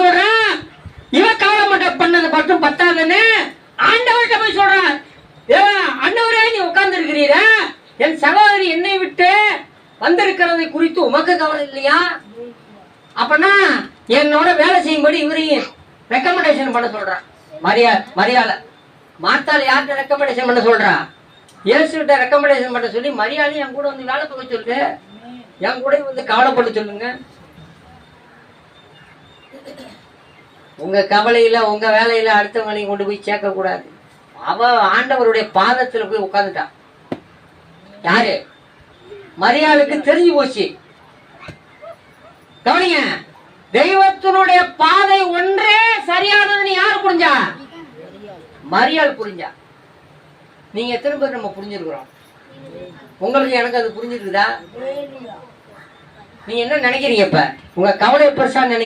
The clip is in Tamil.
சொல்றான், இவ கவலை பண்ணது மட்டும் பத்தாதுன்னு ஆண்டவர்கிட்ட போய் சொல்றான். அண்ணவரே, நீ உட்கார்ந்து இருக்கிறீரா? என் சகோதரி என்னை விட்டு வந்திருக்கிறதை குறித்து உமக்கு கவலை இல்லையா? அப்பனா என்னோட வேலை செய்யும்படி இவரையும் ரெக்கமெண்டேஷன் பண்ண சொல்றான். மரியாதை மாத்தாள் யார்கிட்ட ரெக்கமெண்டேஷன் பண்ண சொல்றான்? இயேசுகிட்ட ரெக்கமெண்டேஷன் பண்ண சொல்லி மரியாதையும் என் கூட வந்து வேலை பார்க்க சொல்லு, என் கூட வந்து கவலைப்பட சொல்லுங்க. உங்க கவலையில உங்க வேலையில அடுத்தவங்களையும் கொண்டு போய் சேர்க்க கூடாது. அவ ஆண்டவருடைய பாதத்துல போய் உட்கார்ந்துட்டான். யாரு? மரியாளுக்கு தெரிஞ்சு போச்சு. கவனிங்க, தெய்வத்தினுடைய பாதை ஒன்றே சரியானதுன்னு யாரு புரிஞ்சா? மரியாள் புரிஞ்சா. நீங்க எத்தனை பேர் நம்ம புரிஞ்சிருக்கிறோம்? உங்களுக்கு எனக்கு அது புரிஞ்சிருக்குதா? நீங்க என்ன நினைக்கிறீங்க? இப்ப உங்க கவலை பெருசா நினைக்கிறீங்க?